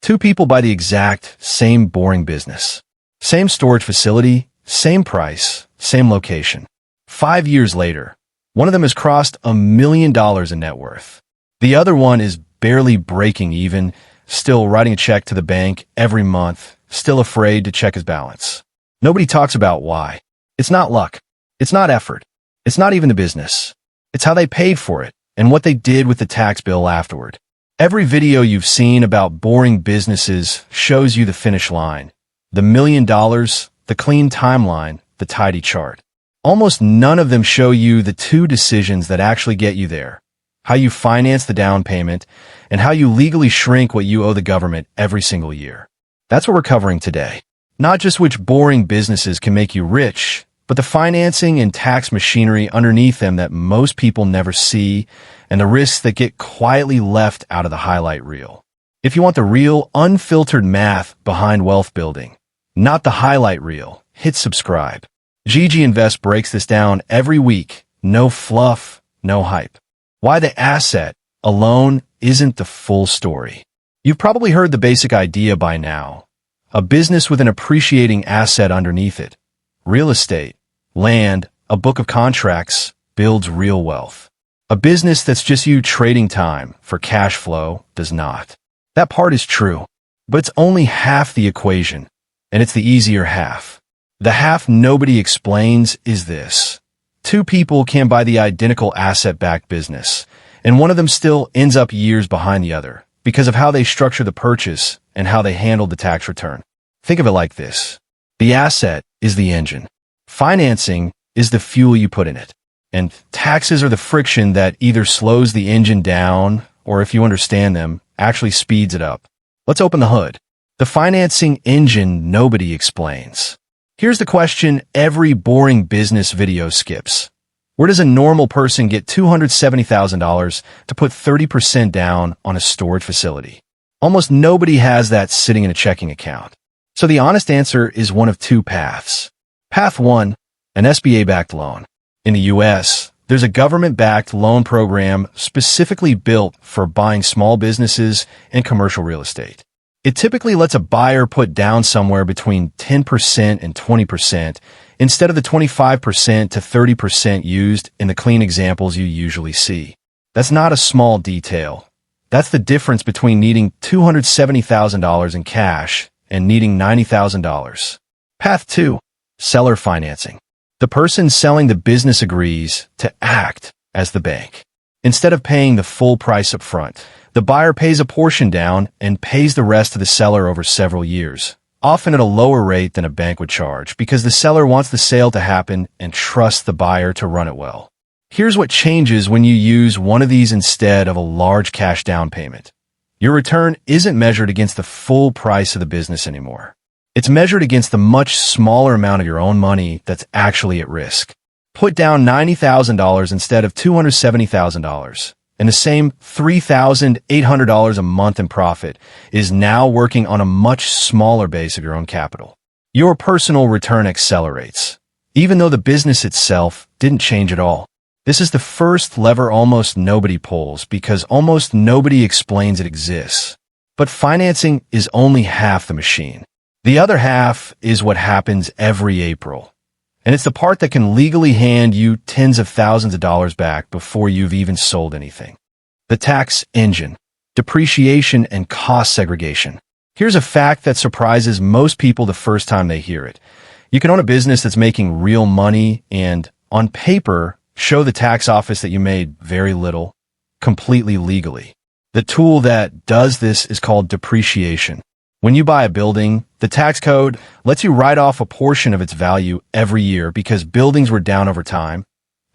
Two people buy the exact same boring business. Same storage facility, same price, same location. 5 years later, one of them has crossed $1 million in net worth. The other one is barely breaking even, still writing a check to the bank every month, still afraid to check his balance. Nobody talks about why. It's not luck. It's not effort. It's not even the business. It's how they paid for it and what they did with the tax bill afterward. Every video you've seen about boring businesses shows you the finish line, the $1 million, the clean timeline, the tidy chart. Almost none of them show you the two decisions that actually get you there: how you finance the down payment and how you legally shrink what you owe the government every single year. That's what we're covering today. Not just which boring businesses can make you rich, but the financing and tax machinery underneath them that most people never see, and the risks that get quietly left out of the highlight reel. If you want the real, unfiltered math behind wealth building, not the highlight reel, hit subscribe. Gigi Invest breaks this down every week. No fluff, no hype. Why the asset alone isn't the full story. You've probably heard the basic idea by now. A business with an appreciating asset underneath it. Real estate, land, a book of contracts builds real wealth. A business that's just you trading time for cash flow does not. That part is true, but it's only half the equation, and it's the easier half. The half nobody explains is this. Two people can buy the identical asset-backed business, and one of them still ends up years behind the other because of how they structure the purchase and how they handle the tax return. Think of it like this. The asset is the engine. Financing is the fuel you put in it. And taxes are the friction that either slows the engine down or, if you understand them, actually speeds it up. Let's open the hood. The financing engine nobody explains. Here's the question every boring business video skips. Where does a normal person get $270,000 to put 30% down on a storage facility? Almost nobody has that sitting in a checking account. So the honest answer is one of two paths. Path 1, an SBA-backed loan. In the U.S., there's a government-backed loan program specifically built for buying small businesses and commercial real estate. It typically lets a buyer put down somewhere between 10% and 20% instead of the 25% to 30% used in the clean examples you usually see. That's not a small detail. That's the difference between needing $270,000 in cash and needing $90,000. Path 2, seller financing. The person selling the business agrees to act as the bank. Instead of paying the full price up front, the buyer pays a portion down and pays the rest to the seller over several years, often at a lower rate than a bank would charge because the seller wants the sale to happen and trusts the buyer to run it well. Here's what changes when you use one of these instead of a large cash down payment. Your return isn't measured against the full price of the business anymore. It's measured against the much smaller amount of your own money that's actually at risk. Put down $90,000 instead of $270,000, and the same $3,800 a month in profit is now working on a much smaller base of your own capital. Your personal return accelerates, even though the business itself didn't change at all. This is the first lever almost nobody pulls because almost nobody explains it exists. But financing is only half the machine. The other half is what happens every April. And it's the part that can legally hand you tens of thousands of dollars back before you've even sold anything. The tax engine, depreciation and cost segregation. Here's a fact that surprises most people the first time they hear it. You can own a business that's making real money and, on paper, show the tax office that you made very little, completely legally. The tool that does this is called depreciation. When you buy a building, the tax code lets you write off a portion of its value every year because buildings were down over time,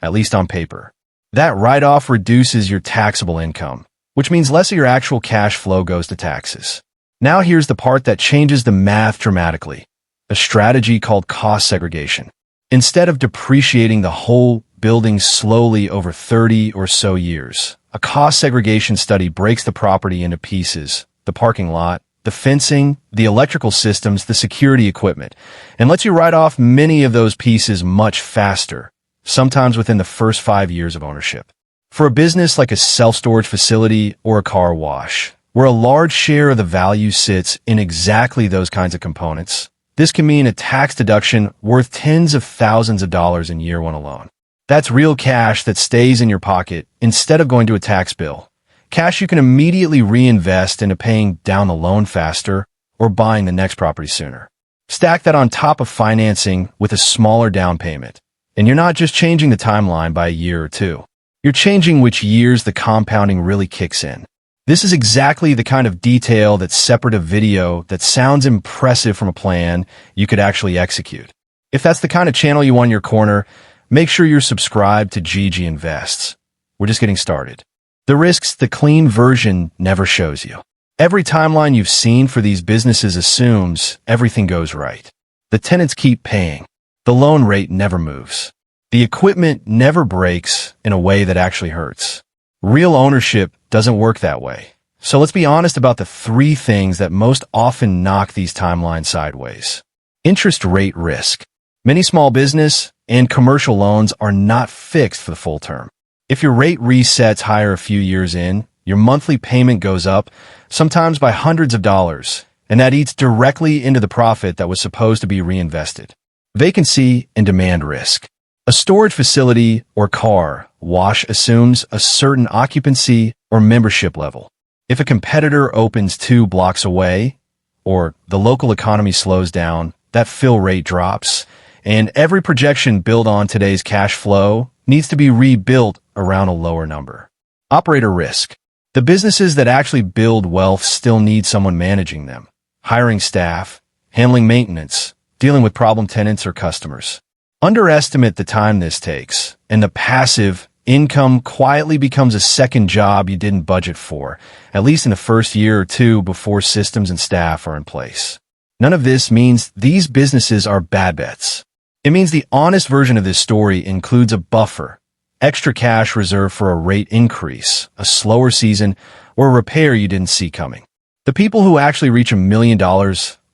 at least on paper. That write-off reduces your taxable income, which means less of your actual cash flow goes to taxes. Now here's the part that changes the math dramatically, a strategy called cost segregation. Instead of depreciating the whole building slowly over 30 or so years, a cost segregation study breaks the property into pieces, the parking lot, the fencing, the electrical systems, the security equipment, and lets you write off many of those pieces much faster, sometimes within the first 5 years of ownership. For a business like a self-storage facility or a car wash, where a large share of the value sits in exactly those kinds of components. This can mean a tax deduction worth tens of thousands of dollars in year one alone. That's real cash that stays in your pocket instead of going to a tax bill. Cash you can immediately reinvest into paying down the loan faster or buying the next property sooner. Stack that on top of financing with a smaller down payment. And you're not just changing the timeline by a year or two. You're changing which years the compounding really kicks in. This is exactly the kind of detail that separates a video that sounds impressive from a plan you could actually execute. If that's the kind of channel you want in your corner, make sure you're subscribed to Gigi Invests. We're just getting started. The risks the clean version never shows you. Every timeline you've seen for these businesses assumes everything goes right. The tenants keep paying. The loan rate never moves. The equipment never breaks in a way that actually hurts. Real ownership doesn't work that way. So let's be honest about the three things that most often knock these timelines sideways. Interest rate risk. Many small business and commercial loans are not fixed for the full term. If your rate resets higher a few years in, your monthly payment goes up, sometimes by hundreds of dollars, and that eats directly into the profit that was supposed to be reinvested. Vacancy and demand risk. A storage facility or car wash assumes a certain occupancy or membership level. If a competitor opens 2 blocks away, or the local economy slows down, that fill rate drops, and every projection built on today's cash flow needs to be rebuilt around a lower number. Operator risk. The businesses that actually build wealth still need someone managing them, hiring staff, handling maintenance, dealing with problem tenants or customers. Underestimate the time this takes, and the passive income quietly becomes a second job you didn't budget for, at least in the first year or two before systems and staff are in place. None of this means these businesses are bad bets. It means the honest version of this story includes a buffer, extra cash reserved for a rate increase, a slower season, or a repair you didn't see coming. The people who actually reach $1 million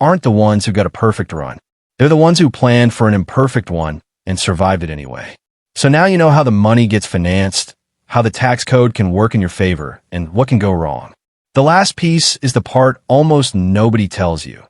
aren't the ones who got a perfect run. They're the ones who planned for an imperfect one and survived it anyway. So now you know how the money gets financed, how the tax code can work in your favor, and what can go wrong. The last piece is the part almost nobody tells you.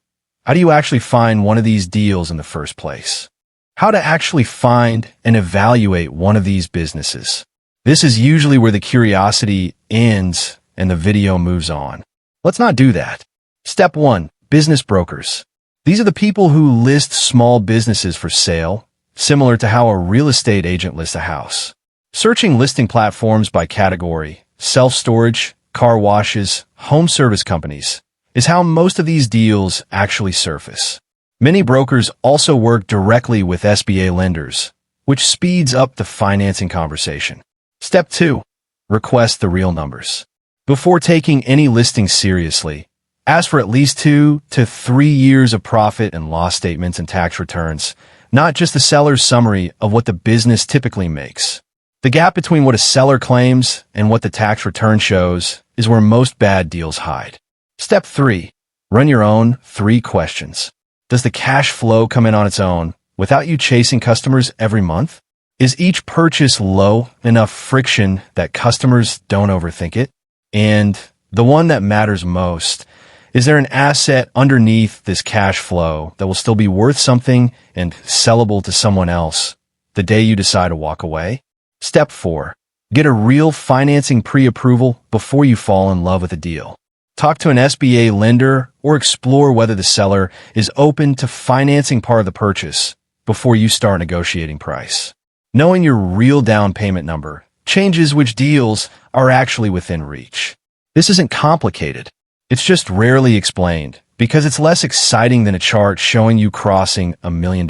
How do you actually find one of these deals in the first place? How to actually find and evaluate one of these businesses. This is usually where the curiosity ends and the video moves on. Let's not do that. Step 1. Business brokers. These are the people who list small businesses for sale, similar to how a real estate agent lists a house. Searching listing platforms by category, self-storage, car washes, home service companies, is how most of these deals actually surface. Many brokers also work directly with SBA lenders, which speeds up the financing conversation. Step 2. Request the real numbers. Before taking any listing seriously, ask for at least 2 to 3 years of profit and loss statements and tax returns, not just the seller's summary of what the business typically makes. The gap between what a seller claims and what the tax return shows is where most bad deals hide. Step 3. Run your own 3 questions. Does the cash flow come in on its own without you chasing customers every month? Is each purchase low enough friction that customers don't overthink it? And the one that matters most, is there an asset underneath this cash flow that will still be worth something and sellable to someone else the day you decide to walk away? Step 4. Get a real financing pre-approval before you fall in love with a deal. Talk to an SBA lender or explore whether the seller is open to financing part of the purchase before you start negotiating price. Knowing your real down payment number changes which deals are actually within reach. This isn't complicated. It's just rarely explained because it's less exciting than a chart showing you crossing $1 million.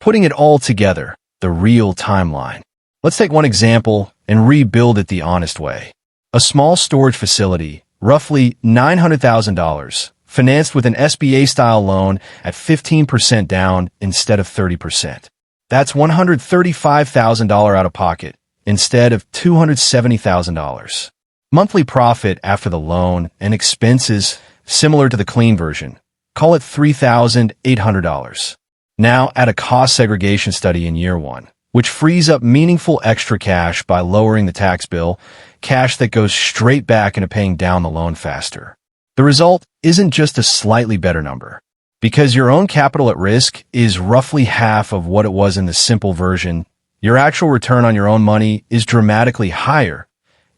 Putting it all together, the real timeline. Let's take one example and rebuild it the honest way. A small storage facility, roughly $900,000, financed with an SBA-style loan at 15% down instead of 30%. That's $135,000 out of pocket instead of $270,000. Monthly profit after the loan and expenses similar to the clean version. Call it $3,800. Now add a cost segregation study in year 1, which frees up meaningful extra cash by lowering the tax bill, cash that goes straight back into paying down the loan faster. The result isn't just a slightly better number. Because your own capital at risk is roughly half of what it was in the simple version, your actual return on your own money is dramatically higher,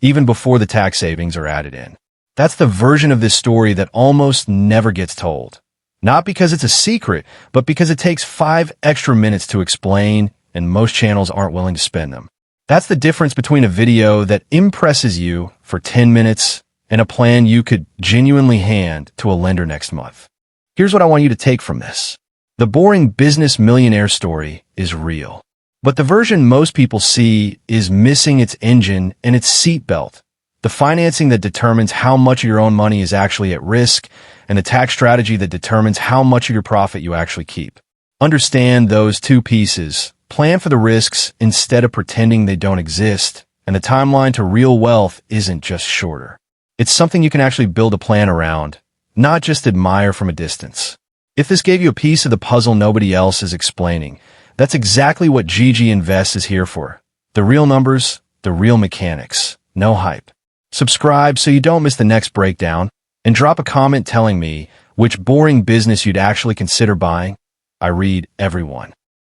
even before the tax savings are added in. That's the version of this story that almost never gets told. Not because it's a secret, but because it takes 5 extra minutes to explain, and most channels aren't willing to spend them. That's the difference between a video that impresses you for 10 minutes and a plan you could genuinely hand to a lender next month. Here's what I want you to take from this. The boring business millionaire story is real. But the version most people see is missing its engine and its seatbelt, the financing that determines how much of your own money is actually at risk, and the tax strategy that determines how much of your profit you actually keep. Understand those two pieces. Plan for the risks instead of pretending they don't exist, and the timeline to real wealth isn't just shorter. It's something you can actually build a plan around, not just admire from a distance. If this gave you a piece of the puzzle nobody else is explaining, that's exactly what Gigi Invest is here for. The real numbers, the real mechanics, no hype. Subscribe so you don't miss the next breakdown, and drop a comment telling me which boring business you'd actually consider buying. I read everyone.